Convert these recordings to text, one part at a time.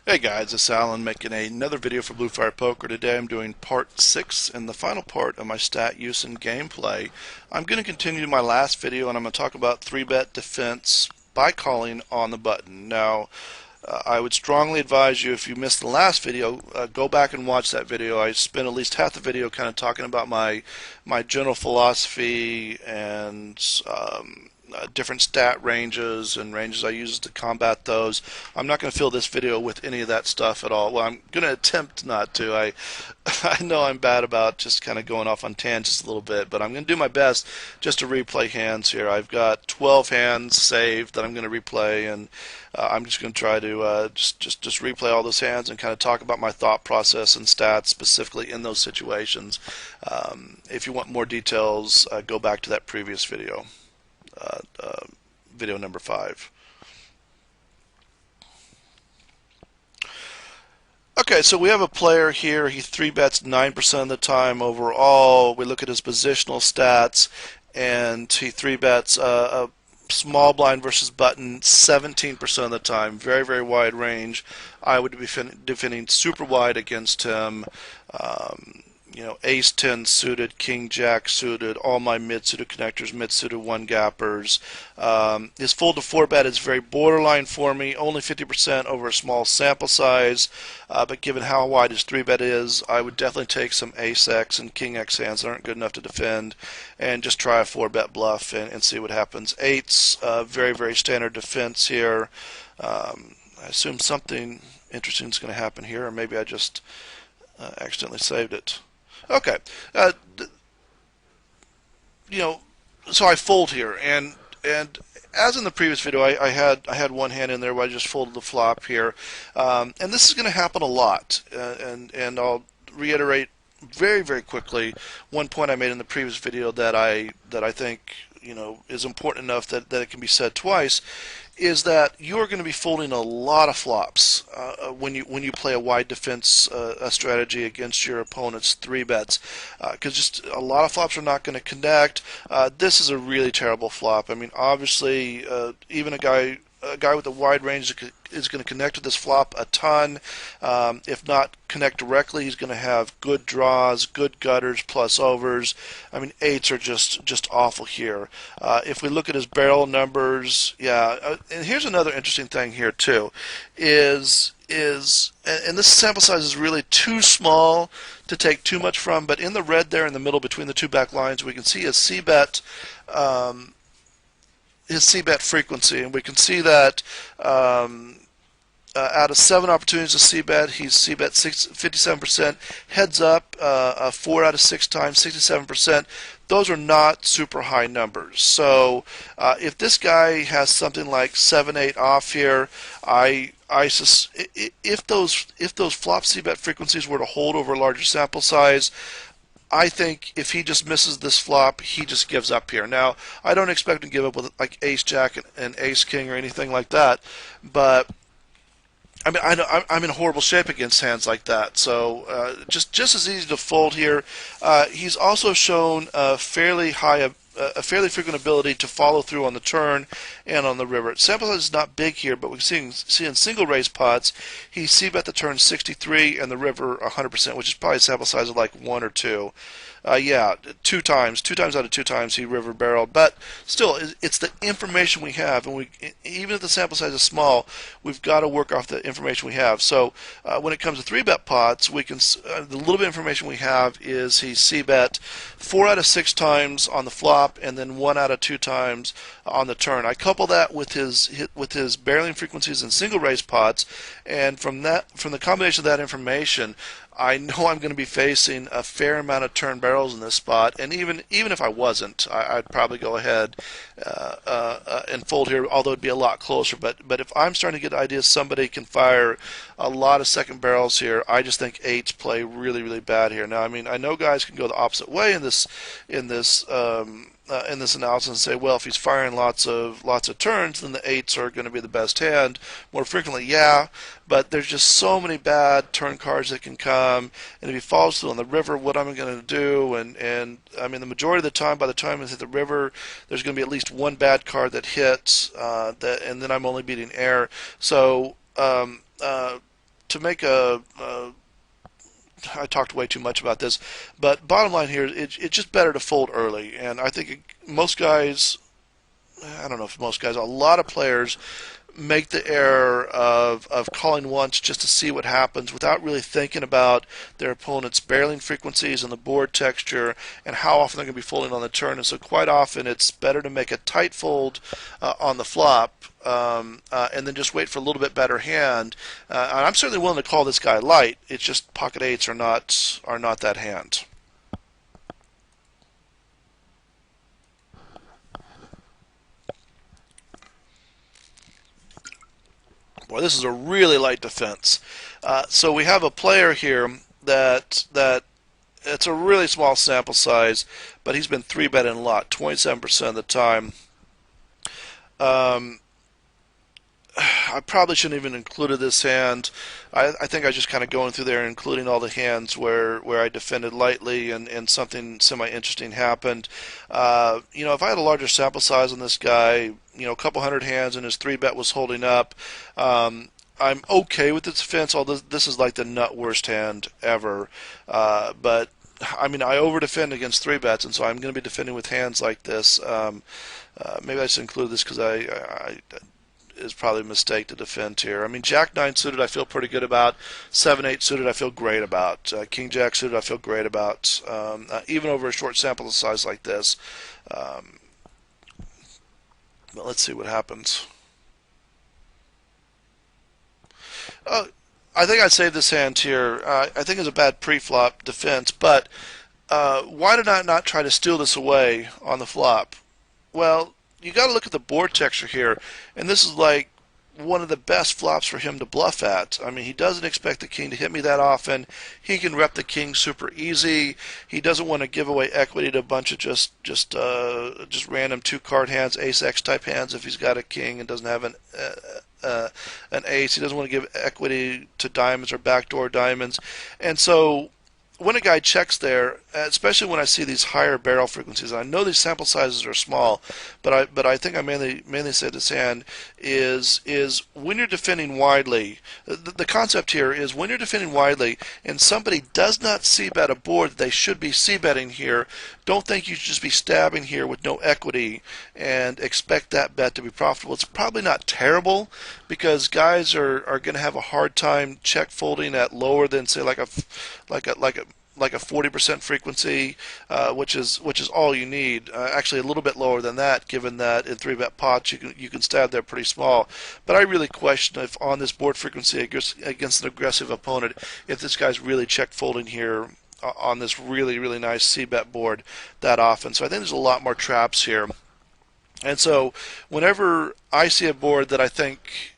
Hey guys, it's Alan making another video for BluefirePoker. Today I'm doing part 6 and the final part of my stat use and gameplay. I'm going to continue my last video and I'm going to talk about 3-bet defense by calling on the button. Now, I would strongly advise you, if you missed the last video, go back and watch that video. I spent at least half the video kind of talking about my general philosophy and different stat ranges and ranges I use to combat those. I'm not going to fill this video with any of that stuff at all. Well, I'm going to attempt not to. I know I'm bad about just kind of going off on tangents a little bit, but I'm going to do my best just to replay hands here. I've got 12 hands saved that I'm going to replay, and I'm just going to try to just replay all those hands and kind of talk about my thought process and stats specifically in those situations. If you want more details, go back to that previous video. Video number 5. Okay, so we have a player here. He 3-bets 9% of the time overall. We look at his positional stats, and he 3-bets a small blind versus button 17% of the time. Very, very wide range. I would be defending super wide against him. Ace 10 suited, King Jack suited, all my mid suited connectors, mid suited one gappers. His full to 4-bet is very borderline for me, only 50% over a small sample size. But given how wide his 3-bet is, I would definitely take some Ace X and King X hands that aren't good enough to defend and just try a 4-bet bluff and see what happens. Eights, very, very standard defense here. I assume something interesting is going to happen here, or maybe I just accidentally saved it. Okay, so I fold here, and as in the previous video, I had one hand in there where I just folded the flop here, and this is going to happen a lot, and I'll reiterate very, very quickly one point I made in the previous video that I think is important enough that it can be said twice, is that you're going to be folding a lot of flops when you play a wide defense strategy against your opponent's 3-bets, because just a lot of flops are not going to connect. This is a really terrible flop. I mean, obviously, even a guy with a wide range is going to connect with this flop a ton. If not connect directly, he's going to have good draws, good gutters, plus overs. I mean, eights are just awful here. If we look at his barrel numbers, yeah. And here's another interesting thing here too, is and this sample size is really too small to take too much from. But in the red there in the middle between the two back lines, we can see a C-bet. His C-bet frequency, and we can see that out of 7 opportunities to C-bet, he's C-bet 57%. Heads up, 4 out of 6 times, 67%. Those are not super high numbers. So if this guy has something like 7-8 off here, if those flop C-bet frequencies were to hold over a larger sample size, I think if he just misses this flop, he just gives up here. Now, I don't expect him to give up with like Ace Jack and Ace King or anything like that, but I mean, I'm in horrible shape against hands like that. So just as easy to fold here. He's also shown a fairly frequent ability to follow through on the turn and on the river. Sample size is not big here, but we can see in single raise pots, he C-bet the turn 63 and the river 100%, which is probably a sample size of like 1 or 2. Yeah, 2 times out of 2 times he river barreled, but still, it's the information we have, and even if the sample size is small, we've got to work off the information we have. So when it comes to 3-bet pots, we can the little bit of information we have is he C-bet 4 out of 6 times on the flop, and then 1 out of 2 times on the turn. I couple that with his barreling frequencies in single raise pots, and from the combination of that information, I know I'm going to be facing a fair amount of turn barrels in this spot, and even if I wasn't, I'd probably go ahead and fold here, although it'd be a lot closer. But if I'm starting to get ideas somebody can fire a lot of second barrels here, I just think eights play really, really bad here. Now, I mean, I know guys can go the opposite way in this analysis and say, well, if he's firing lots of turns, then the eights are going to be the best hand more frequently. Yeah, but there's just so many bad turn cards that can come, and if he falls through on the river, what am I going to do? And I mean, the majority of the time, by the time it's hit the river, there's going to be at least one bad card that hits, and then I'm only beating air. So to make a I talked way too much about this, but bottom line here, it's just better to fold early. And I think most guys, I don't know if most guys, a lot of players make the error of calling once just to see what happens without really thinking about their opponent's barreling frequencies and the board texture and how often they're going to be folding on the turn. And so quite often it's better to make a tight fold on the flop and then just wait for a little bit better hand. And I'm certainly willing to call this guy light. It's just pocket eights are not that hand. Boy, this is a really light defense. So we have a player here that it's a really small sample size, but he's been three betting a lot, 27% of the time. Um, I probably shouldn't even included this hand. I think I was just kind of going through there and including all the hands where I defended lightly and something semi-interesting happened. If I had a larger sample size on this guy, a couple hundred hands and his three bet was holding up, I'm okay with the defense, although this is like the nut worst hand ever. But I mean, I over defend against three bets, and so I'm going to be defending with hands like this. Maybe I should include this because I is probably a mistake to defend here. I mean, Jack 9 suited I feel pretty good about. 7-8 suited I feel great about. King Jack suited I feel great about. Even over a short sample size like this. Um, but let's see what happens. Uh, I think I'd save this hand here. I think it's a bad pre-flop defense, but why did I not try to steal this away on the flop? Well, you got to look at the board texture here, and this is like one of the best flops for him to bluff at. I mean, he doesn't expect the king to hit me that often. He can rep the king super easy. He doesn't want to give away equity to a bunch of just random two card hands, ace x type hands if he's got a king and doesn't have an ace. He doesn't want to give equity to diamonds or backdoor diamonds, and so when a guy checks there, especially when I see these higher barrel frequencies, I know these sample sizes are small, but I think I mainly say this hand is when you're defending widely. The concept here is when you're defending widely and somebody does not c-bet a board that they should be c-betting here, don't think you should just be stabbing here with no equity and expect that bet to be profitable. It's probably not terrible because guys are going to have a hard time check folding at lower than say like a 40% frequency, which is all you need. Actually, a little bit lower than that, given that in three bet pots you can stab there pretty small. But I really question if on this board frequency against an aggressive opponent, if this guy's really check folding here on this really nice c-bet board that often. So I think there's a lot more traps here. And so whenever I see a board that I think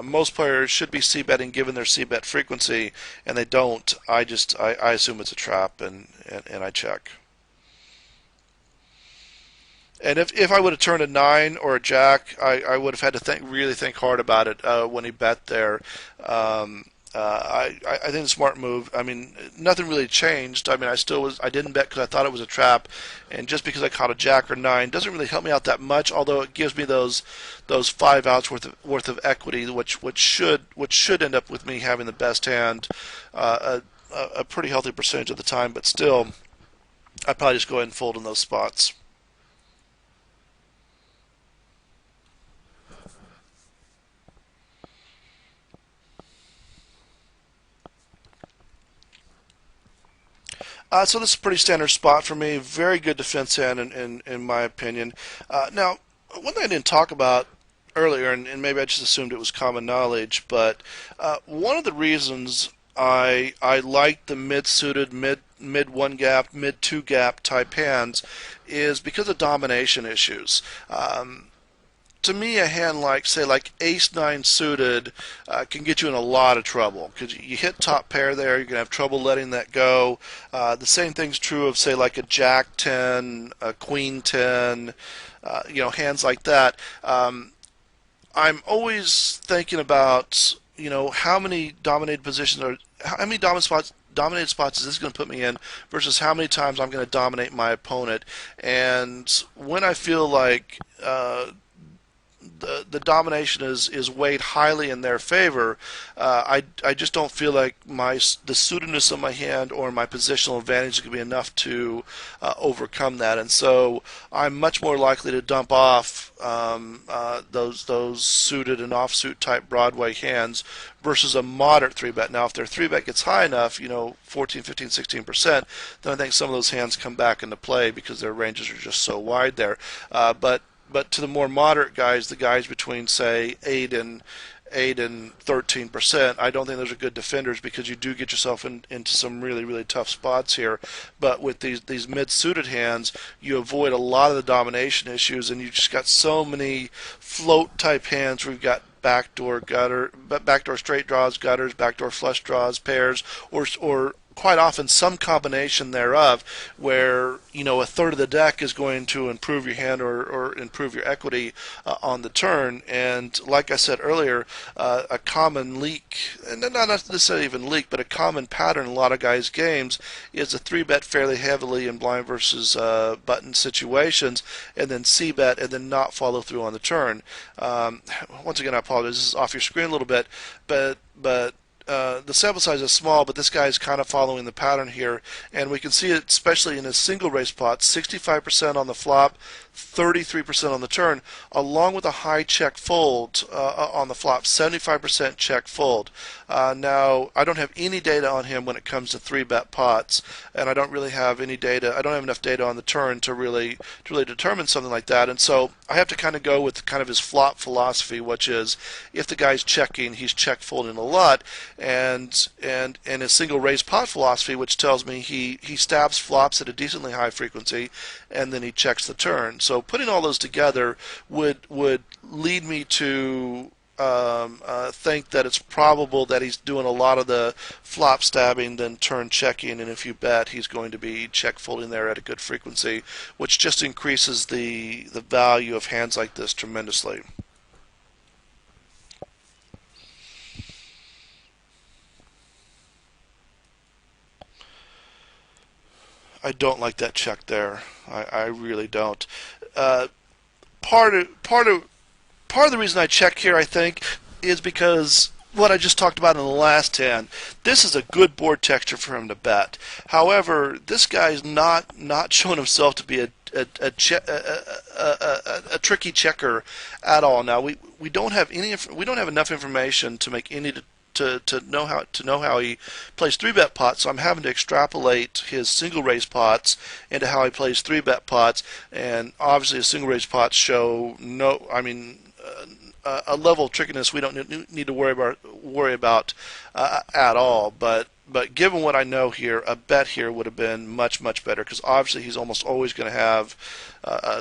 most players should be c-betting given their c-bet frequency, and they don't, I assume it's a trap and I check. And if I would have turned a 9 or a jack, I would have had to really think hard about it when he bet there. I think it's a smart move. I mean, nothing really changed. I mean, I didn't bet because I thought it was a trap, and just because I caught a jack or 9 doesn't really help me out that much. Although it gives me those 5 outs worth of equity, which should end up with me having the best hand, a pretty healthy percentage of the time. But still, I'd probably just go ahead and fold in those spots. So this is a pretty standard spot for me. Very good defense hand in my opinion. Now, one thing I didn't talk about earlier, and maybe I just assumed it was common knowledge, but one of the reasons I like the mid suited, mid one gap, mid two gap type hands is because of domination issues. To me, a hand like, say, like Ace 9 suited can get you in a lot of trouble because you hit top pair there, you're going to have trouble letting that go. The same thing's true of, say, like a Jack 10, a Queen 10, hands like that. I'm always thinking about, how many dominated positions how many dominated spots is this going to put me in versus how many times I'm going to dominate my opponent. And when I feel like the domination is weighed highly in their favor. I just don't feel like the suitedness of my hand or my positional advantage is going to be enough to overcome that, and so I'm much more likely to dump off those suited and offsuit type Broadway hands versus a moderate three bet. Now, if their three bet gets high enough, 14, 15, 16%, then I think some of those hands come back into play because their ranges are just so wide there. But to the more moderate guys, the guys between say 8 and 13%, I don't think those are good defenders because you do get yourself into some really, really tough spots here. But with these mid-suited hands, you avoid a lot of the domination issues, and you just got so many float type hands where you've got backdoor straight draws, gutters, backdoor flush draws, pairs, or quite often some combination thereof where a third of the deck is going to improve your hand or improve your equity on the turn. And like I said earlier, a common leak, and not necessarily even leak, but a common pattern in a lot of guys' games is a 3-bet fairly heavily in blind versus button situations and then c-bet and then not follow through on the turn. Once again, I apologize, this is off your screen a little bit, but the sample size is small, but this guy is kind of following the pattern here, and we can see it especially in his single race pot, 65% on the flop, 33% on the turn, along with a high check fold on the flop, 75% check fold. Now, I don't have any data on him when it comes to 3-bet pots, and I don't really have any data. I don't have enough data on the turn to really determine something like that, and so I have to kind of go with kind of his flop philosophy, which is if the guy's checking, he's check folding a lot, and his single raise pot philosophy, which tells me he stabs flops at a decently high frequency, and then he checks the turn. So putting all those together would lead me to think that it's probable that he's doing a lot of the flop stabbing, then turn checking, and if you bet, he's going to be check folding there at a good frequency, which just increases the value of hands like this tremendously. I don't like that check there. I really don't. Uh, part of part of part of the reason I check here, I think, is because what I just talked about in the last hand. This is a good board texture for him to bet. However, this guy's not showing himself to be a tricky checker at all. Now we don't have enough information to make any to know how he plays 3-bet pots, so I'm having to extrapolate his single raise pots into how he plays 3-bet pots, and obviously his single raise pots show a level of trickiness we don't need to worry about at all. But given what I know here, a bet here would have been much, much better because obviously he's almost always going to have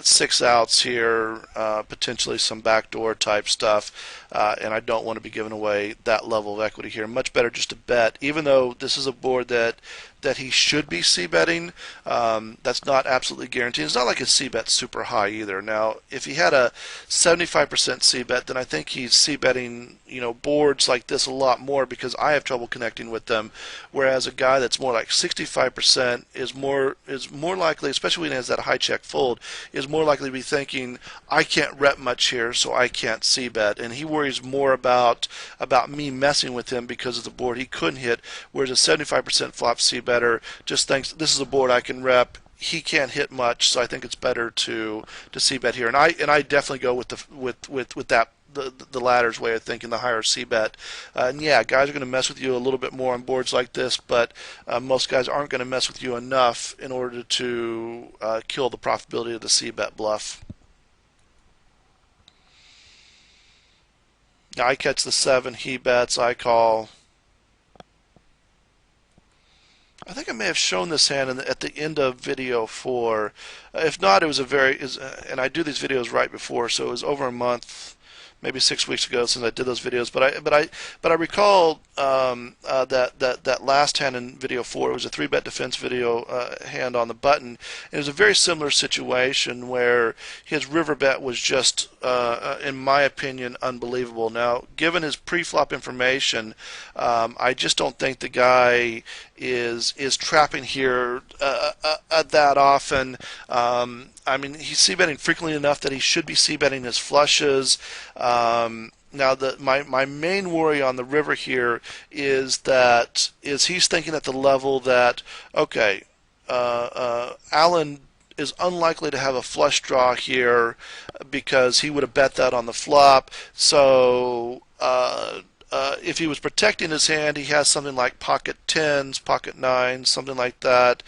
6 outs here, potentially some backdoor type stuff, and I don't want to be giving away that level of equity here. Much better just to bet, even though this is a board that he should be c-betting. That's not absolutely guaranteed. It's not like his c-bet's super high either. Now, if he had a 75% c-bet, then I think he's c-betting boards like this a lot more because I have trouble connecting with them. Whereas a guy that's more like 65% is more likely, especially when he has that high check fold, is more likely to be thinking, I can't rep much here, so I can't c-bet, and he worries more about me messing with him because of the board he couldn't hit. Whereas a 75% flop c-better just thinks this is a board I can rep. He can't hit much, so I think it's better to c-bet here, and I definitely go with that. The latter's way of thinking, the higher c-bet. And yeah, guys are going to mess with you a little bit more on boards like this, but most guys aren't going to mess with you enough in order to kill the profitability of the c-bet bluff. Now I catch the 7, he bets, I call. I think I may have shown this hand at the end of video 4. If not, it was and I do these videos right before, so it was over a month, maybe 6 weeks ago since I did those videos. But I recall that last hand in video 4. It was a 3-bet defense video hand on the button. And it was a very similar situation where his river bet was just, in my opinion, unbelievable. Now, given his pre-flop information, I just don't think the guy is trapping here that often. I mean, he's c-betting frequently enough that he should be c-betting his flushes. Now, my main worry on the river here is he's thinking at the level that, okay, Allen is unlikely to have a flush draw here because he would have bet that on the flop. So if he was protecting his hand, he has something like pocket tens, pocket nines, something like that.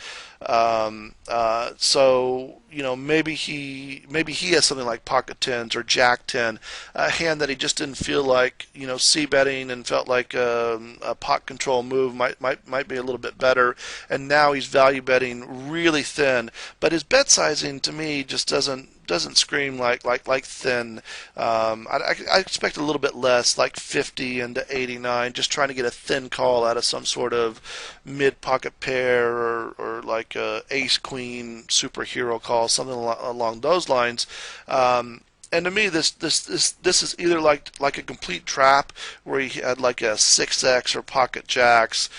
So maybe he has something like pocket tens or jack ten, a hand that he just didn't feel like c betting and felt like a pot control move might be a little bit better, and now he's value betting really thin. But his bet sizing to me just doesn't scream like thin. I expect a little bit less, like 50 into 89, just trying to get a thin call out of some sort of mid pocket pair or like a ace queen superhero call, something along those lines. And to me, this is either like a complete trap where he had like a 6x or pocket jacks,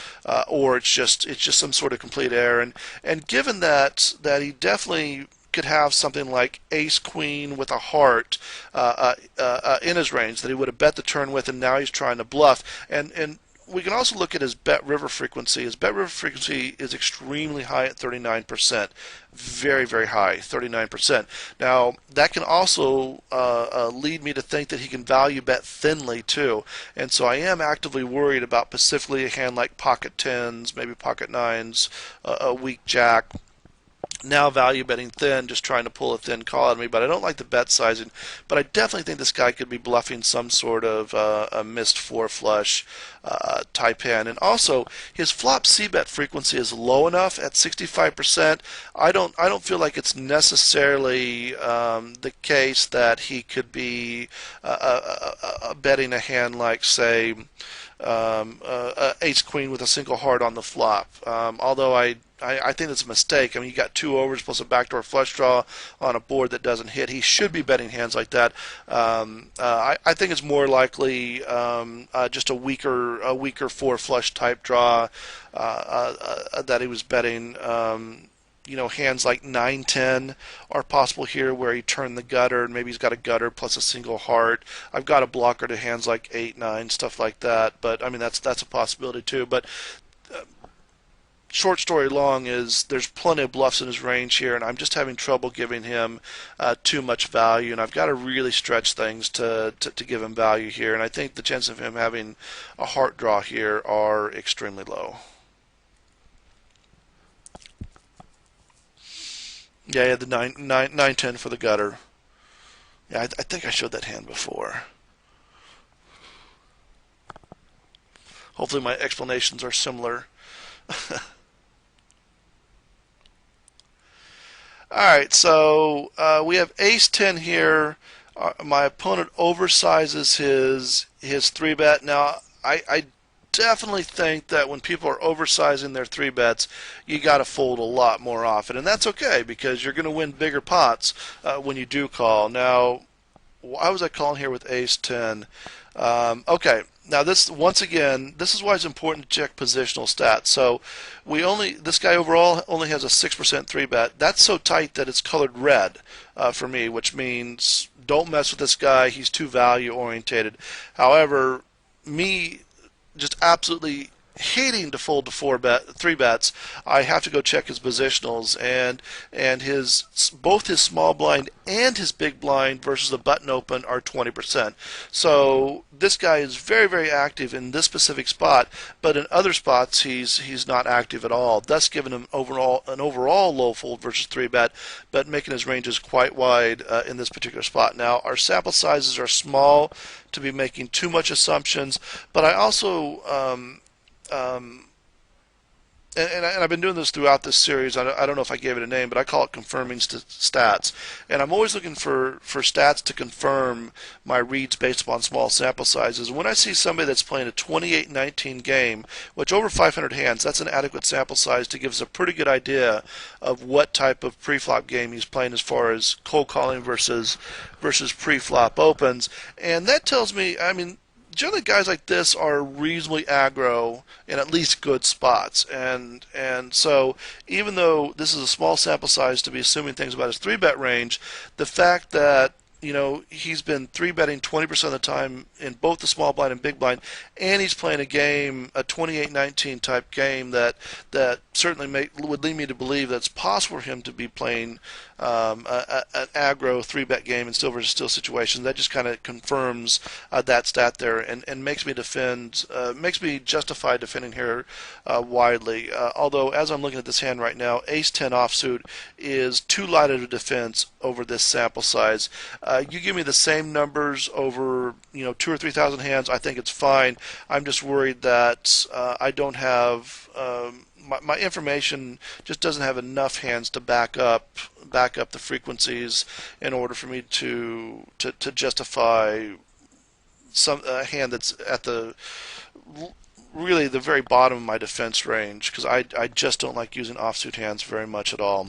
or it's just some sort of complete error. And given that he definitely could have something like ace queen with a heart in his range that he would have bet the turn with, and now he's trying to bluff. And we can also look at his bet river frequency. His bet river frequency is extremely high at 39%. Very, very high, 39%. Now, that can also lead me to think that he can value bet thinly, too. And so I am actively worried about specifically a hand like pocket tens, maybe pocket nines, a weak jack. Now value betting thin, just trying to pull a thin call at me, but I don't like the bet sizing. But I definitely think this guy could be bluffing some sort of a missed four flush type hand. And also, his flop c-bet frequency is low enough at 65%. I don't feel like it's necessarily the case that he could be betting a hand like, say, ace queen with a single heart on the flop. Although I think it's a mistake. I mean, you got two overs plus a backdoor flush draw on a board that doesn't hit. He should be betting hands like that. I think it's more likely just a weaker four flush type draw that he was betting. Hands like 9-10 are possible here where he turned the gutter, and maybe he's got a gutter plus a single heart. I've got a blocker to hands like 8-9, stuff like that. But I mean, that's a possibility too. But short story long is there's plenty of bluffs in his range here, and I'm just having trouble giving him too much value, and I've got to really stretch things to give him value here. And I think the chances of him having a heart draw here are extremely low. Yeah, the 9-10 for the gutter. Yeah, I think I showed that hand before. Hopefully my explanations are similar. Alright, so we have ace-10 here. My opponent oversizes his 3-bet. Now, I definitely think that when people are oversizing their 3-bets, you got to fold a lot more often. And that's okay, because you're going to win bigger pots when you do call. Now, why was I calling here with ace-10? Okay, now this once again, this is why it's important to check positional stats. So this guy overall only has a 6% 3-bet. That's so tight that it's colored red for me, which means don't mess with this guy. He's too value orientated. However, me just absolutely hating to fold to 3-bets, I have to go check his positionals, and both his small blind and his big blind versus the button open are 20%. So this guy is very, very active in this specific spot, but in other spots he's not active at all, thus giving him an overall low fold versus 3-bet, but making his ranges quite wide in this particular spot. Now, our sample sizes are small to be making too much assumptions, but I also and I've been doing this throughout this series. I don't know if I gave it a name, but I call it confirming stats. And I'm always looking for stats to confirm my reads based upon small sample sizes. When I see somebody that's playing a 28-19 game, which over 500 hands, that's an adequate sample size to give us a pretty good idea of what type of pre-flop game he's playing as far as cold calling versus pre-flop opens. And that tells me, I mean, generally guys like this are reasonably aggro in at least good spots, and so even though this is a small sample size to be assuming things about his three bet range, the fact that he's been three betting 20% of the time in both the small blind and big blind, and he's playing a game, a 28-19 type game that certainly would lead me to believe that it's possible for him to be playing an aggro three bet game in still versus still situations. That just kind of confirms that stat there, and makes me makes me justify defending here widely. Although as I'm looking at this hand right now, Ace 10 offsuit is too light of a defense over this sample size. You give me the same numbers over 2,000 or 3,000 hands, I think it's fine. I'm just worried that I don't have my information just doesn't have enough hands to back up the frequencies in order for me to justify some hand that's at the really the very bottom of my defense range, because I just don't like using offsuit hands very much at all.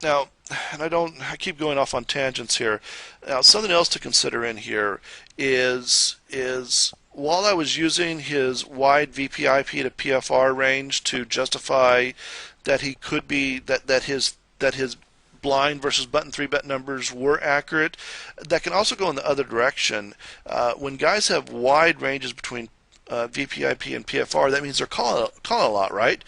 Now, and I keep going off on tangents here. Now, something else to consider in here is while I was using his wide VPIP to PFR range to justify that he could be that his blind versus button three bet numbers were accurate, that can also go in the other direction. When guys have wide ranges between VPIP and PFR, that means they're calling a lot, right?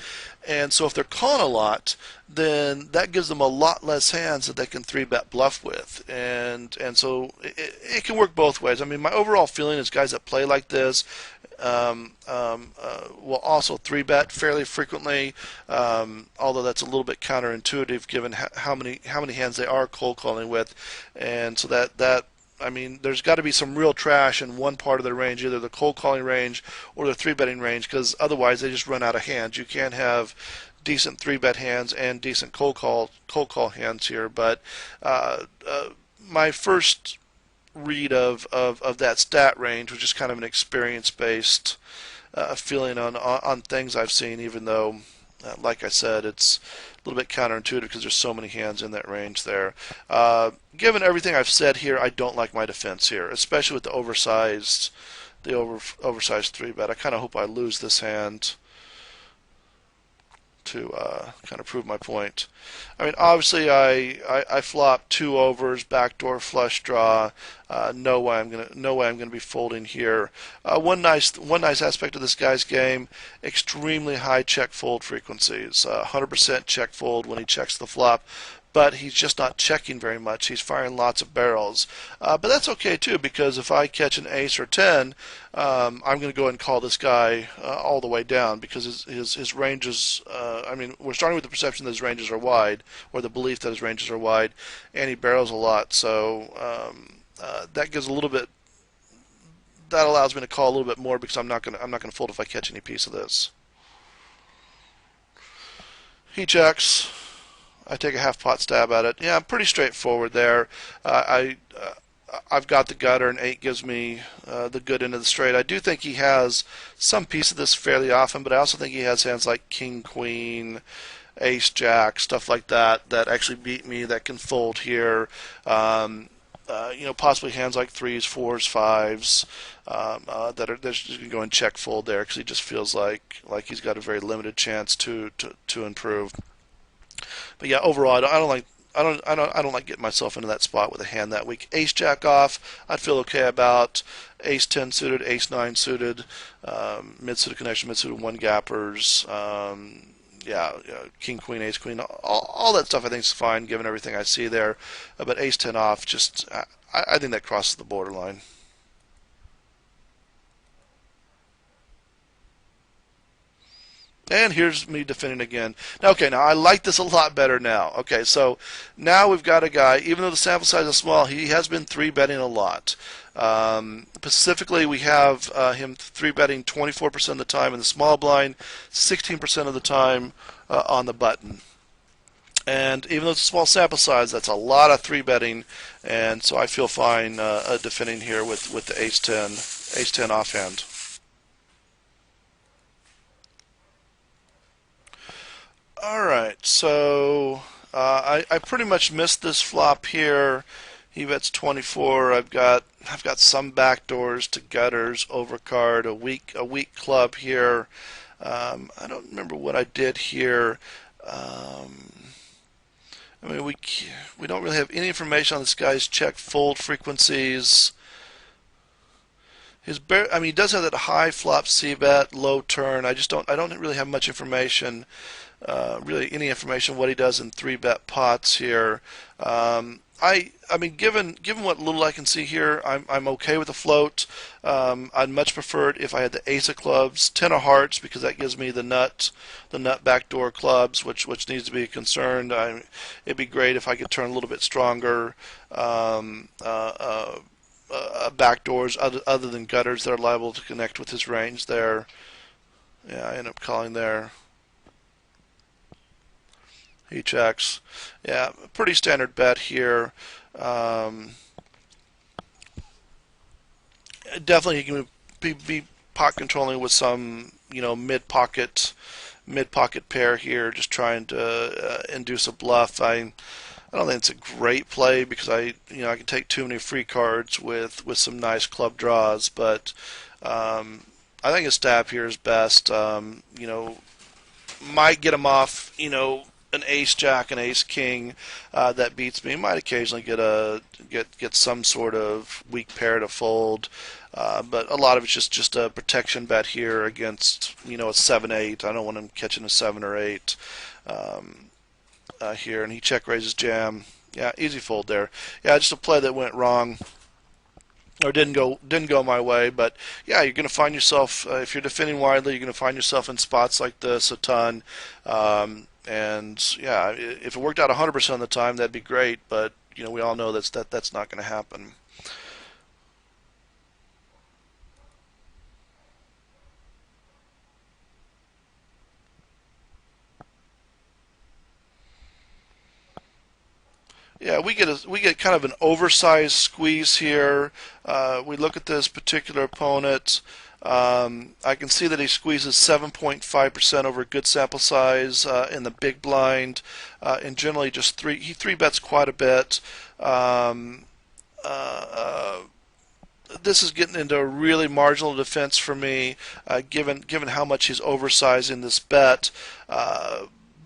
And so if they're calling a lot, then that gives them a lot less hands that they can three bet bluff with, and so it can work both ways. I mean, my overall feeling is guys that play like this will also three bet fairly frequently, although that's a little bit counterintuitive given how many hands they are cold calling with, and so that I mean, there's got to be some real trash in one part of the range, either the cold calling range or the three betting range, because otherwise they just run out of hands. You can't have decent three bet hands and decent cold call hands here. But my first read of that stat range was just kind of an experience based feeling on things I've seen, even though, like I said, it's a little bit counterintuitive because there's so many hands in that range there. Given everything I've said here, I don't like my defense here, especially with the oversized three bet. I kind of hope I lose this hand to kind of prove my point. I mean, obviously, I flop two overs, backdoor flush draw. No way I'm gonna be folding here. One nice aspect of this guy's game: extremely high check fold frequencies. 100% check fold when he checks the flop. But he's just not checking very much. He's firing lots of barrels. But that's okay too, because if I catch an ace or 10, I'm going to go ahead and call this guy all the way down, because his ranges, I mean, we're starting with the perception that his ranges are wide, or the belief that his ranges are wide, and he barrels a lot. So that gives a little bit, that allows me to call a little bit more, because I'm not going to fold if I catch any piece of this. He checks. I take a half pot stab at it. Yeah, pretty straightforward there. I've got the gutter, and 8 gives me the good end of the straight. I do think he has some piece of this fairly often, but I also think he has hands like king, queen, ace, jack, stuff like that actually beat me, that can fold here. Possibly hands like 3s, 4s, 5s that are just going to go and check fold there, because he just feels like he's got a very limited chance to improve. But yeah, overall, I don't like getting myself into that spot with a hand that weak. Ace jack off, I'd feel okay about. Ace 10 suited, ace 9 suited, mid suited connection, mid suited one gappers. King queen, ace queen, all that stuff I think is fine given everything I see there. But ace 10 off, just I think that crosses the borderline. And here's me defending again. Now, okay, now I like this a lot better now. Okay, so now we've got a guy, even though the sample size is small, he has been three betting a lot. Specifically, we have him three betting 24% of the time in the small blind, 16% of the time on the button. And even though it's a small sample size, that's a lot of three betting, and so I feel fine defending here with the ace 10 offhand. Alright, so I pretty much missed this flop here. He bets 24. I've got some backdoors to gutters, overcard, a weak club here. I don't remember what I did here. Um, I mean, we don't really have any information on this guy's check fold frequencies. I mean, he does have that high flop C bet, low turn. I don't really have much information, really any information what he does in three bet pots here. I mean, given what little I can see here, I'm okay with the float. I'd much prefer it if I had the ace of clubs, ten of hearts, because that gives me the nut backdoor clubs, which needs to be concerned. It'd be great if I could turn a little bit stronger. Backdoors other than gutters that are liable to connect with his range there. Yeah, I end up calling there. He checks. Yeah, pretty standard bet here. Um, Definitely he can be pot controlling with some mid pocket pair here, just trying to induce a bluff. I don't think it's a great play because I can take too many free cards with some nice club draws, but I think a stab here is best. Might get him off, an ace jack, an ace king that beats me. Might occasionally get some sort of weak pair to fold, but a lot of it's just a protection bet here against a 7-8. I don't want him catching a 7 or 8 here, and he check raises jam. Yeah, easy fold there. Yeah, just a play that went wrong or didn't go my way. But yeah, you're going to find yourself if you're defending widely, you're going to find yourself in spots like this a ton. And yeah, if it worked out 100% of the time, that'd be great. But we all know that's not going to happen. Yeah, we get kind of an oversized squeeze here. We look at this particular opponent. I can see that he squeezes 7.5% over a good sample size in the big blind, and generally just he three bets quite a bit. Um, uh, uh, this is getting into a really marginal defense for me, given how much he's oversizing this bet.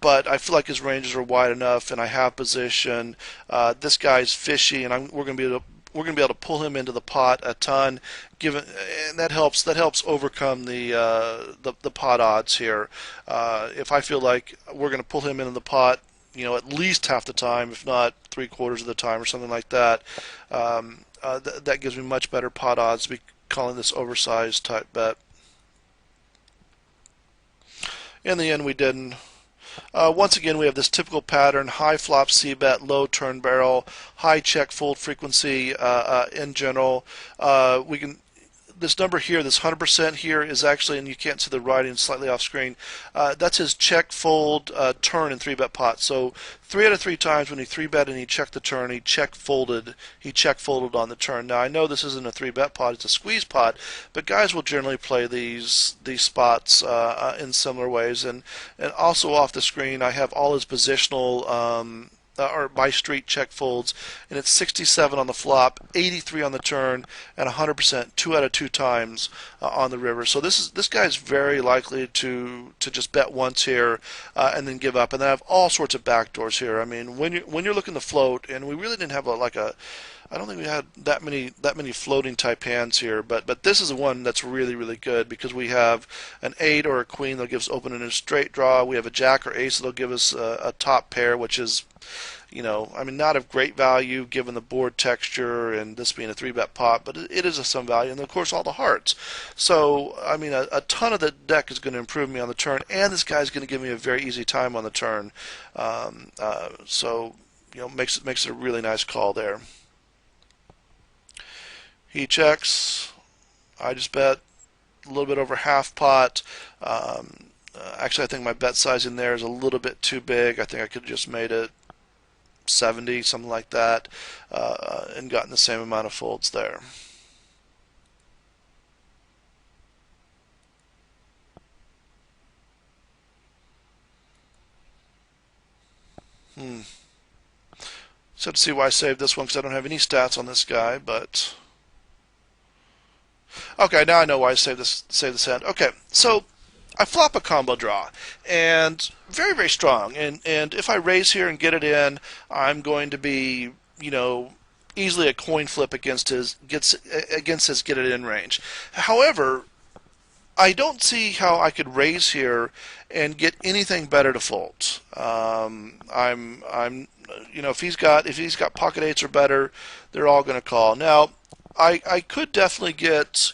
But I feel like his ranges are wide enough, and I have position. This guy's fishy, and we're gonna be able to pull him into the pot a ton. Given and that helps overcome the pot odds here. If I feel like we're gonna pull him into the pot, at least half the time, if not three-quarters of the time, or something like that. That gives me much better pot odds to be calling this oversized type bet. In the end, we didn't. Once again, we have this typical pattern: high flop C bet, low turn barrel, high check fold frequency in general. We can This number here, this 100% here, is actually, and you can't see the writing slightly off screen. That's his check fold turn in three bet pot. So 3 out of 3 times when he three bet and he checked the turn, he check folded. He check folded on the turn. Now I know this isn't a three bet pot; it's a squeeze pot, but guys will generally play these spots in similar ways. And also off the screen, I have all his positional. Or by street check folds, and it's 67 on the flop, 83 on the turn, and 100% 2 out of 2 times on the river. So this guy's very likely to just bet once here and then give up. And then I have all sorts of backdoors here. I mean, when you're looking to float, and we really didn't have I don't think we had that many floating type hands here, but this is the one that's really really good because we have an 8 or a queen that'll give us open in a straight draw. We have a jack or ace that'll give us a top pair, which is I mean, not of great value given the board texture and this being a three bet pot, but it is of some value, and of course all the hearts. So I mean, a ton of the deck is going to improve me on the turn, and this guy's going to give me a very easy time on the turn. So makes it a really nice call there. He checks. I just bet a little bit over half pot. Actually, I think my bet size in there is a little bit too big. I think I could have just made it 70, something like that, and gotten the same amount of folds there. Hmm. So to see why I saved this one because I don't have any stats on this guy, but okay, now I know why I saved this hand. Okay, so I flop a combo draw, and very very strong. And if I raise here and get it in, I'm going to be easily a coin flip against his get it in range. However, I don't see how I could raise here and get anything better to fold. I'm if he's got pocket eights or better, they're all going to call. Now, I could definitely get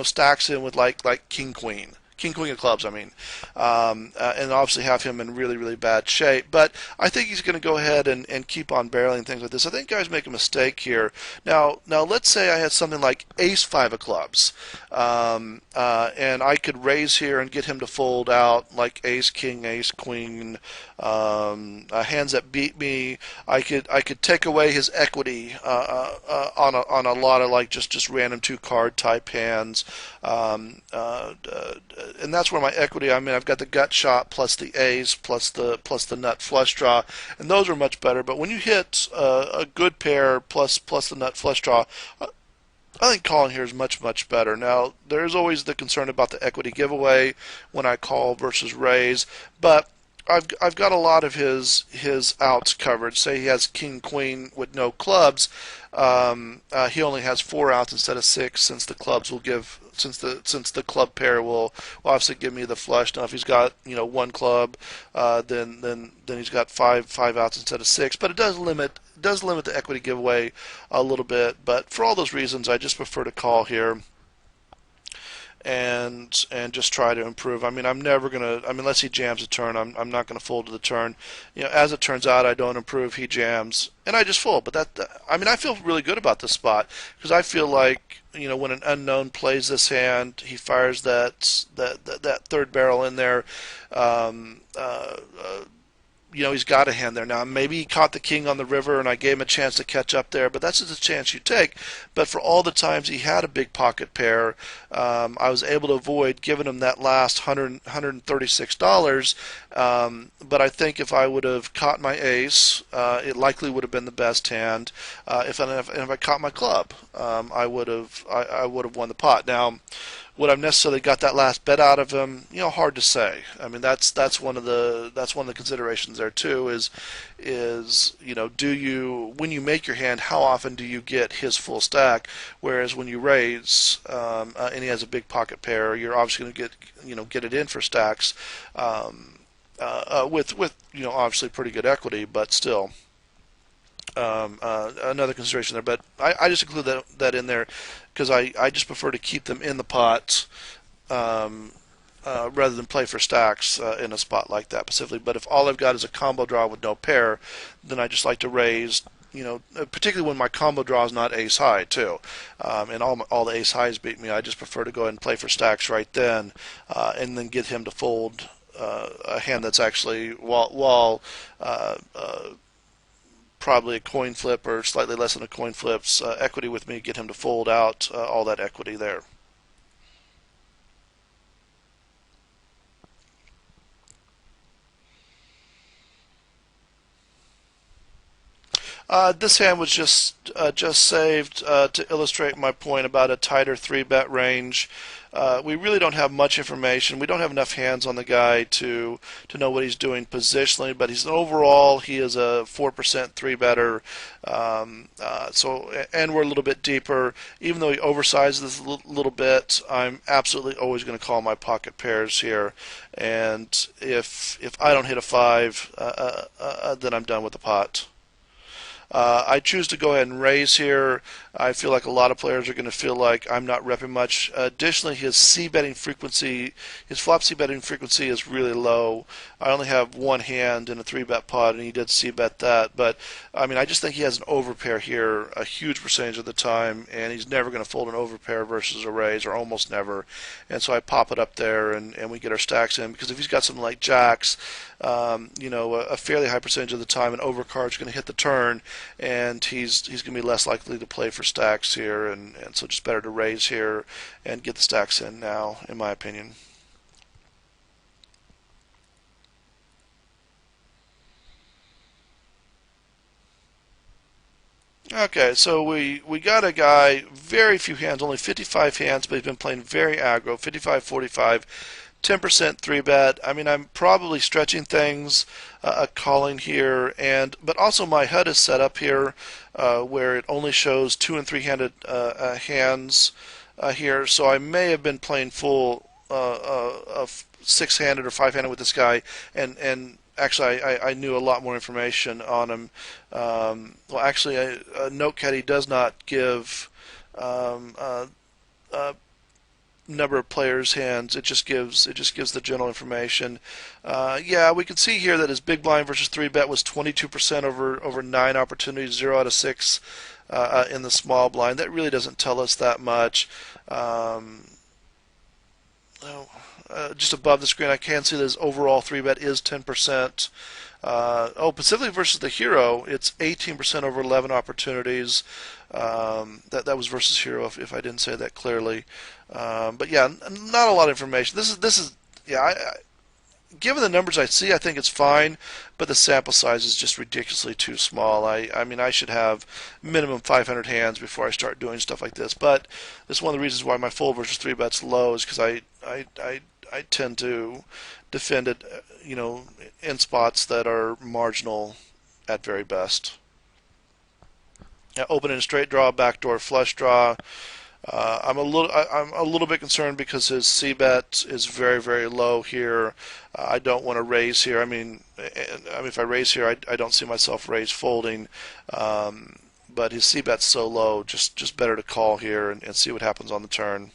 stacks in with like king queen of clubs. I mean, and obviously have him in really really bad shape. But I think he's going to go ahead and keep on barreling things like this. I think guys make a mistake here. Now let's say I had something like ace five of clubs, and I could raise here and get him to fold out like ace king, ace queen, hands that beat me. I could take away his equity on a lot of like just random two card type hands, and that's where my equity. I mean, I've got the gut shot plus the ace plus the nut flush draw, and those are much better. But when you hit a good pair plus the nut flush draw, I think calling here is much, much better. Now, there's always the concern about the equity giveaway when I call versus raise, but I've got a lot of his outs covered. Say he has king queen with no clubs, he only has four outs instead of six, since the clubs will give since the club pair will obviously give me the flush. Now, if he's got one club, then he's got five outs instead of six. But it does limit the equity giveaway a little bit. But for all those reasons, I just prefer to call here and just try to improve. I mean, I'm never gonna. I mean, unless he jams a turn, I'm not gonna fold to the turn. As it turns out, I don't improve. He jams, and I just fold. But I mean, I feel really good about this spot because I feel like when an unknown plays this hand, he fires that third barrel in there. Um, uh, uh, he's got a hand there. Now, maybe he caught the king on the river and I gave him a chance to catch up there, but that's just a chance you take. But for all the times he had a big pocket pair, I was able to avoid giving him that last $136. But I think if I would have caught my ace, it likely would have been the best hand. If I caught my club, I would have won the pot. Now, would I've necessarily got that last bet out of him? Hard to say. I mean, that's one of the considerations there too. Is do you, when you make your hand, how often do you get his full stack? Whereas when you raise and he has a big pocket pair, you're obviously going to get it in for stacks with obviously pretty good equity, but still. Another consideration there, but I just include that in there because I just prefer to keep them in the pot rather than play for stacks in a spot like that specifically. But if all I've got is a combo draw with no pair, then I just like to raise. Particularly when my combo draw is not ace high too, and all the ace highs beat me. I just prefer to go ahead and play for stacks right then, and then get him to fold a hand that's actually while probably a coin flip or slightly less than a coin flip's equity with me, get him to fold out all that equity there. This hand was just saved to illustrate my point about a tighter three bet range. We really don't have much information. We don't have enough hands on the guy to know what he's doing positionally, but overall he is a 4% three better. And we're a little bit deeper. Even though he oversized this a little bit, I'm absolutely always going to call my pocket pairs here. And if I don't hit a five, then I'm done with the pot. I choose to go ahead and raise here. I feel like a lot of players are going to feel like I'm not repping much. Additionally, his C betting frequency, his flop C betting frequency is really low. I only have one hand in a three bet pot, and he did C bet that. But I mean, I just think he has an overpair here a huge percentage of the time, and he's never going to fold an overpair versus a raise, or almost never. And so I pop it up there, and we get our stacks in. Because if he's got something like jacks, a fairly high percentage of the time, an overcard is going to hit the turn, and he's going to be less likely to play for stacks here, and so just better to raise here and get the stacks in now, in my opinion. Okay, so we got a guy, very few hands, only 55 hands, but he's been playing very aggro, 55, 45, 10% 3-bet. I mean, I'm probably stretching things, calling here, and but also my HUD is set up here where it only shows 2 and 3-handed hands here, so I may have been playing full of 6-handed or 5-handed with this guy, and actually I knew a lot more information on him. Well, actually, Note Caddy does not give um, uh, uh, number of players' hands. It just gives the general information. Yeah, we can see here that his big blind versus 3-bet was 22% over 9 opportunities, 0 out of 6 in the small blind. That really doesn't tell us that much. Um, oh, just above the screen, I can see that his overall 3-bet is 10%. Pacific versus the Hero, it's 18% over 11 opportunities. That was versus Hero, if I didn't say that clearly. But yeah, not a lot of information. This is yeah. Given the numbers I see, I think it's fine, but the sample size is just ridiculously too small. I mean, I should have minimum 500 hands before I start doing stuff like this. But this is one of the reasons why my full versus 3-bet's low is because I tend to defend it, in spots that are marginal at very best. Open and straight draw, backdoor flush draw. I'm a little bit concerned because his C bet is very very low here. I don't want to raise here. I mean, if I raise here, I don't see myself raise folding. But his C bet's so low, just better to call here and see what happens on the turn.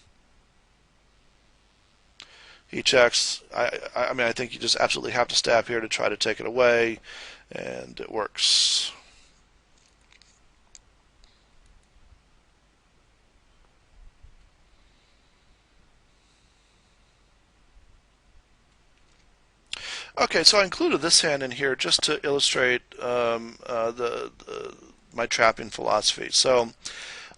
He checks. I mean, I think you just absolutely have to stab here to try to take it away, and it works. Okay, so I included this hand in here just to illustrate my trapping philosophy. So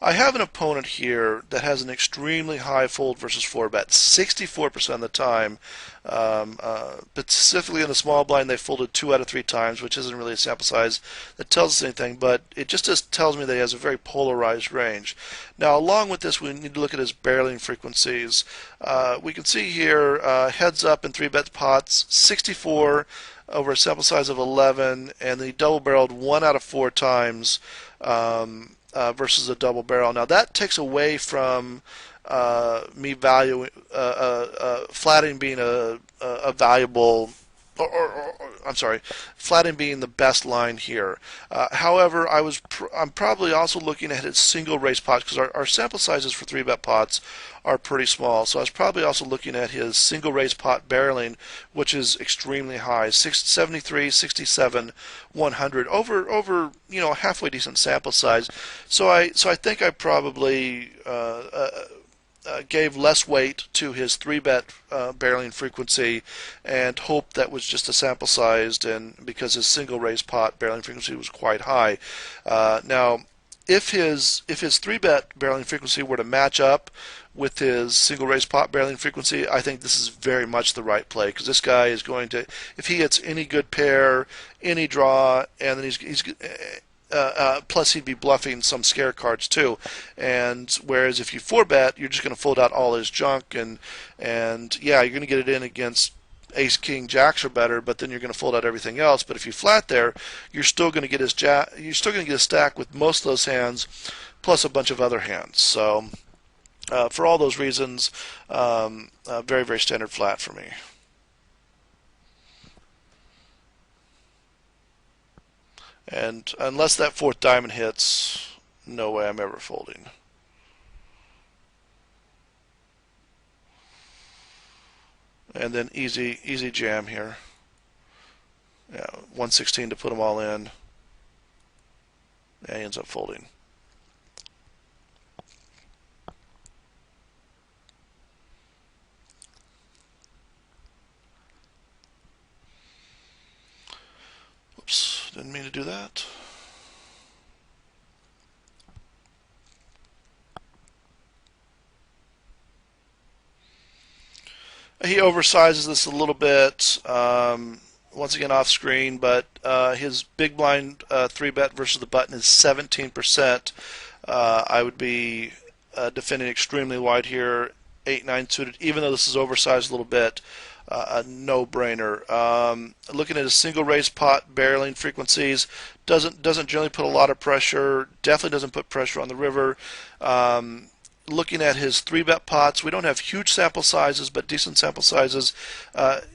I have an opponent here that has an extremely high fold versus 4-bet, 64% of the time. But specifically in the small blind, they folded 2 out of 3 times, which isn't really a sample size that tells us anything, but it just tells me that he has a very polarized range. Now, along with this, we need to look at his barreling frequencies. We can see here heads up in 3-bet pots, 64 over a sample size of 11, and then he double barreled 1 out of 4 times. Versus a double barrel. Now that takes away from me valuing flatting being a valuable, I'm sorry, flatting being the best line here. However, I'm probably also looking at his single race pots because our sample sizes for 3-bet pots are pretty small. So I was probably also looking at his single race pot barreling, which is extremely high, 73, 67, 100, over a halfway decent sample size. So I think I probably gave less weight to his 3-bet barreling frequency and hoped that was just a sample sized, and because his single raise pot barreling frequency was quite high. Now, if his 3-bet barreling frequency were to match up with his single raise pot barreling frequency, I think this is very much the right play because this guy is going to, if he hits any good pair, any draw, and then he's plus he'd be bluffing some scare cards too. And whereas if you 4-bet, you're just going to fold out all his junk, and yeah, you're going to get it in against ace king jacks are better, but then you're going to fold out everything else. But if you flat there, you're still going to get you're still going to get a stack with most of those hands plus a bunch of other hands. So for all those reasons, very very standard flat for me. And unless that 4th diamond hits, no way I'm ever folding. And then easy jam here. Yeah, 116 to put them all in. And he ends up folding. Oops, didn't mean to do that. He oversizes this a little bit. once again off screen, but his big blind 3-bet versus the button is 17%. I would be defending extremely wide here, 8-9 suited, even though this is oversized a little bit. A no-brainer. Looking at a single raise pot barreling frequencies, doesn't generally put a lot of pressure. Definitely doesn't put pressure on the river. Looking at his 3-bet pots, we don't have huge sample sizes, but decent sample sizes.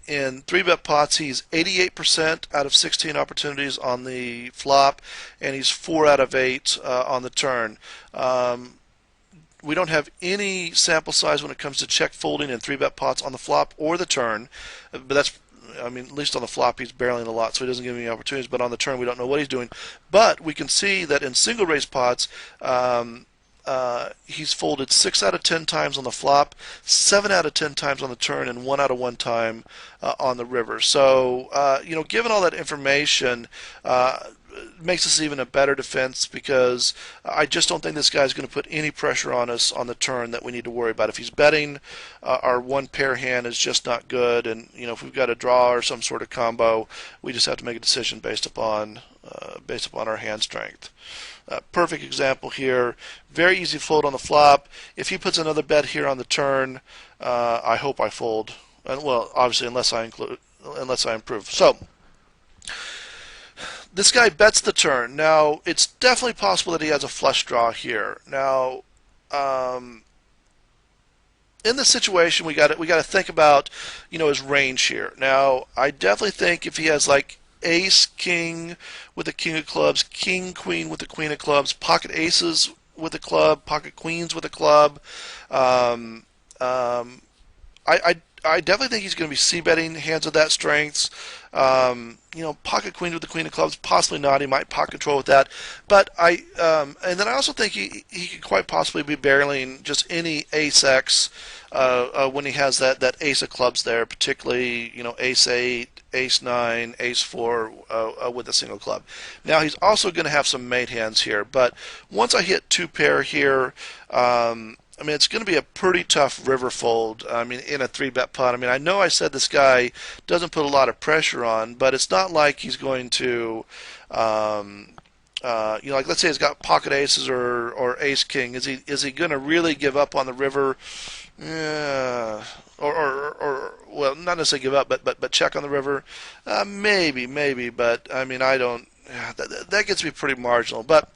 In 3-bet pots, he's 88% out of 16 opportunities on the flop, and he's 4 out of 8 on the turn. We don't have any sample size when it comes to check folding and 3-bet pots on the flop or the turn, but that's, I mean, at least on the flop he's barreling a lot, so he doesn't give any opportunities. But on the turn we don't know what he's doing. But we can see that in single raise pots, he's folded 6 out of 10 times on the flop, 7 out of 10 times on the turn, and 1 out of 1 time on the river. So, given all that information, makes us even a better defense, because I just don't think this guy's going to put any pressure on us on the turn that we need to worry about. If he's betting, our one pair hand is just not good, and if we've got a draw or some sort of combo, we just have to make a decision based upon our hand strength. Perfect example here. Very easy fold on the flop. If he puts another bet here on the turn, I hope I fold. Well, obviously, unless I improve. So this guy bets the turn. Now, it's definitely possible that he has a flush draw here. Now, in this situation, we got to think about, his range here. Now, I definitely think if he has like ace king with a king of clubs, king queen with a queen of clubs, pocket aces with a club, pocket queens with a club, um, um, I definitely think he's going to be c-betting hands of that strength. Pocket queen with the queen of clubs, possibly not. He might pocket control with that. But and then I also think he could quite possibly be barreling just any ace X when he has that ace of clubs there, particularly ace 8, ace 9, ace 4 with a single club. Now he's also going to have some mate hands here, but once I hit 2 pair here, it's going to be a pretty tough river fold. In a 3-bet pot. I know I said this guy doesn't put a lot of pressure on, but it's not like he's going to, like let's say he's got pocket aces or ace king. Is he going to really give up on the river? Yeah. Or well, not necessarily give up, but check on the river. Maybe, but I don't. That gets to be pretty marginal, but.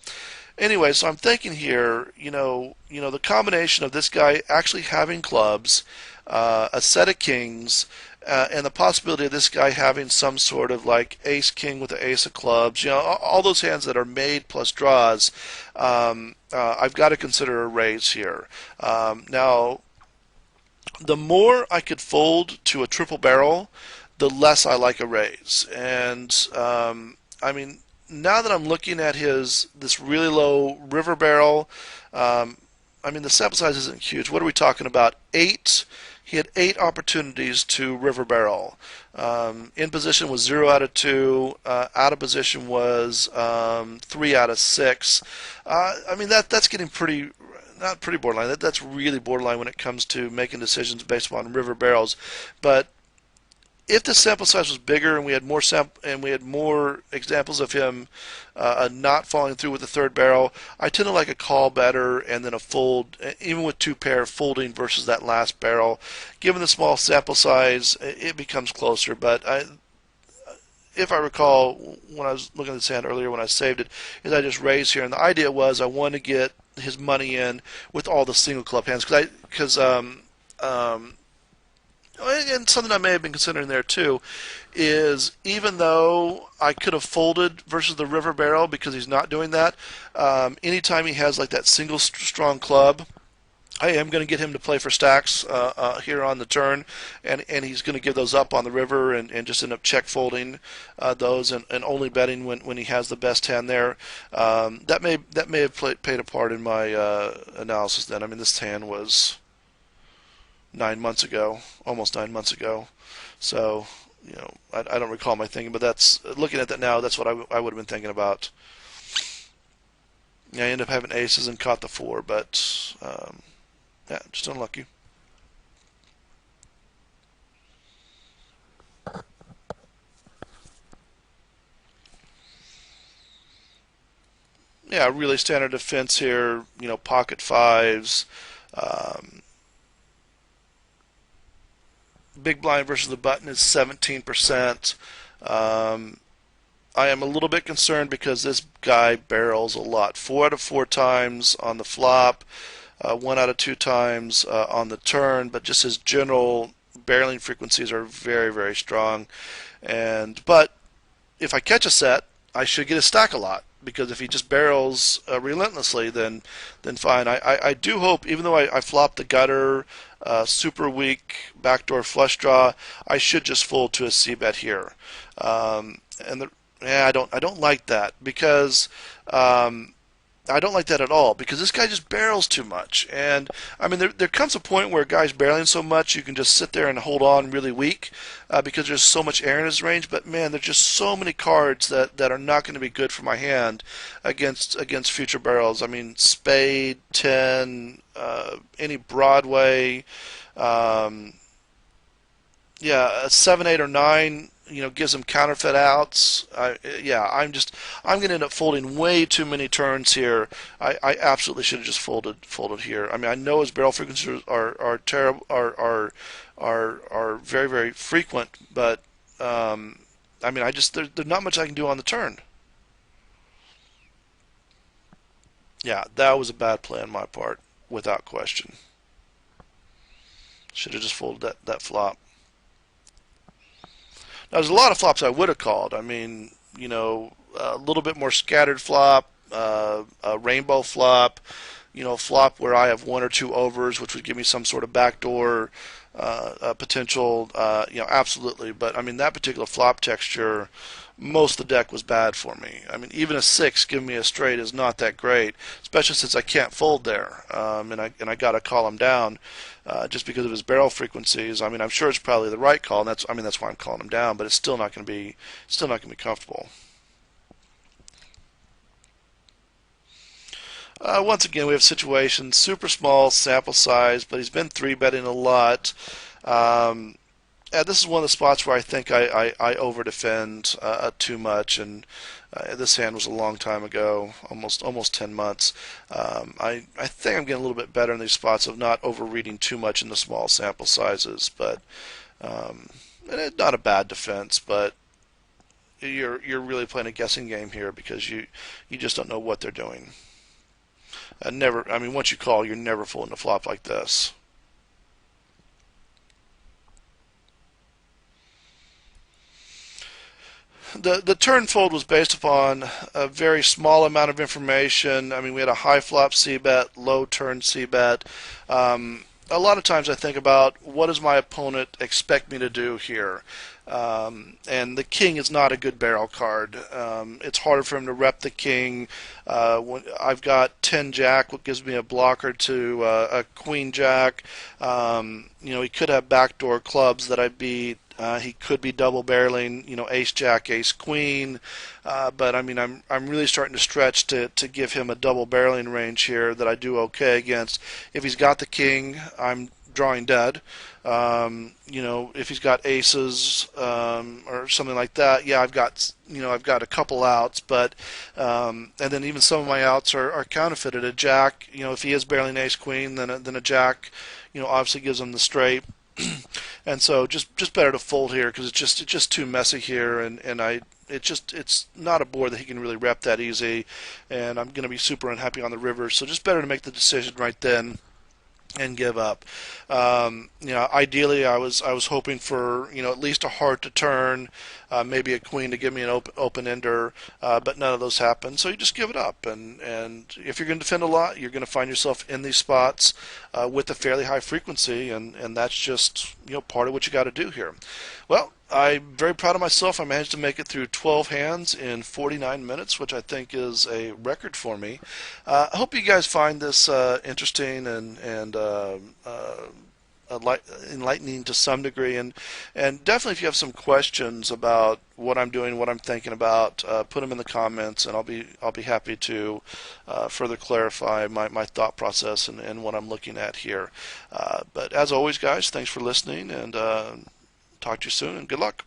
Anyway, so I'm thinking here, the combination of this guy actually having clubs, a set of kings, and the possibility of this guy having some sort of like ace king with the ace of clubs, all those hands that are made plus draws, I've got to consider a raise here. Now, the more I could fold to a triple barrel, the less I like a raise. And now that I'm looking at this really low river barrel, the sample size isn't huge. What are we talking about? 8. He had 8 opportunities to river barrel. In position was 0 out of 2. Out of position was 3 out of 6. That's getting pretty. Not pretty borderline. That's really borderline when it comes to making decisions based upon river barrels. But if the sample size was bigger and we had more examples of him not following through with the third barrel, I tend to like a call better, and then a fold, even with 2 pair folding versus that last barrel. Given the small sample size, it becomes closer. But if I recall, when I was looking at this hand earlier, when I saved it, is I just raised here, and the idea was I wanted to get his money in with all the single club hands, because and something I may have been considering there too is, even though I could have folded versus the river barrel because he's not doing that, anytime he has like that single strong club, I am going to get him to play for stacks here on the turn, and he's going to give those up on the river and just end up check folding those and only betting when he has the best hand there. That may have played a part in my analysis then. This hand was 9 months ago, almost 9 months ago. So, I don't recall my thinking, but that's, looking at that now, that's what I would have been thinking about. Yeah, I ended up having aces and caught the 4, but yeah, just unlucky. Yeah, really standard defense here. Pocket fives. Um, Big blind versus the button is 17%. Um, I am a little bit concerned because this guy barrels a lot. 4 out of 4 times on the flop, 1 out of 2 times on the turn, but just his general barreling frequencies are very, very strong. But if I catch a set, I should get a stack a lot because if he just barrels relentlessly, then fine. I do hope, even though I flopped the gutter, super weak backdoor flush draw, I should just fold to a c bet here. And yeah, I don't like that because I don't like that at all because this guy just barrels too much. And I mean, there comes a point where a guy's barreling so much you can just sit there and hold on really weak because there's so much air in his range. But man, there's just so many cards that are not going to be good for my hand against future barrels. I mean, spade, 10, any Broadway. Um, yeah, a 7, 8, or 9, gives them counterfeit outs. Yeah, I'm going to end up folding way too many turns here. I absolutely should have just folded here. I mean, I know his barrel frequencies are terrible, are very, very frequent, but I mean, there's not much I can do on the turn. Yeah, that was a bad play on my part, without question. Should have just folded that flop. Now, there's a lot of flops I would have called. I mean, a little bit more scattered flop, a rainbow flop, flop where I have 1 or 2 overs, which would give me some sort of backdoor potential. Absolutely. But I mean, that particular flop texture, most of the deck was bad for me. I mean, even a 6 giving me a straight is not that great, especially since I can't fold there, and I got to call him down just because of his barrel frequencies. I mean, I'm sure it's probably the right call, and that's why I'm calling him down. But it's still not going to be comfortable. Once again, we have situations, super small sample size, but he's been 3-betting a lot. Um, this is one of the spots where I think I over defend too much, and this hand was a long time ago, almost 10 months. I think I'm getting a little bit better in these spots of not overreading too much in the small sample sizes, but um, and it's not a bad defense, but you're really playing a guessing game here because you just don't know what they're doing. I mean, once you call, you're never folding a flop like this. The turn fold was based upon a very small amount of information. I mean, we had a high flop c bet, low turn c bet. A lot of times I think about what does my opponent expect me to do here. And the king is not a good barrel card. It's harder for him to rep the king. When I've got 10 jack, what gives me a blocker to a queen jack. He could have backdoor clubs that I beat. He could be double barreling, ace jack, ace queen, but I mean I'm really starting to stretch to give him a double barreling range here that I do okay against. If he's got the king, I'm drawing dead. If he's got aces or something like that, yeah, I've got a couple outs, but and then even some of my outs are counterfeited. A jack, if he is barreling ace queen, then a jack, obviously gives him the straight. And so just better to fold here because it's just too messy here, and it's not a board that he can really rep that easy, and I'm going to be super unhappy on the river. So just better to make the decision right then and give up. Ideally, I was hoping for at least a heart to turn, maybe a queen to give me an open ender, but none of those happened. So you just give it up, and if you're going to defend a lot, you're going to find yourself in these spots with a fairly high frequency, and that's just part of what you got to do here. Well, I'm very proud of myself. I managed to make it through 12 hands in 49 minutes, which I think is a record for me. I hope you guys find this interesting and enlightening to some degree, and definitely if you have some questions about what I'm doing, what I'm thinking about, put them in the comments, and I'll be happy to further clarify my thought process and what I'm looking at here. But as always, guys, thanks for listening, and talk to you soon, and good luck.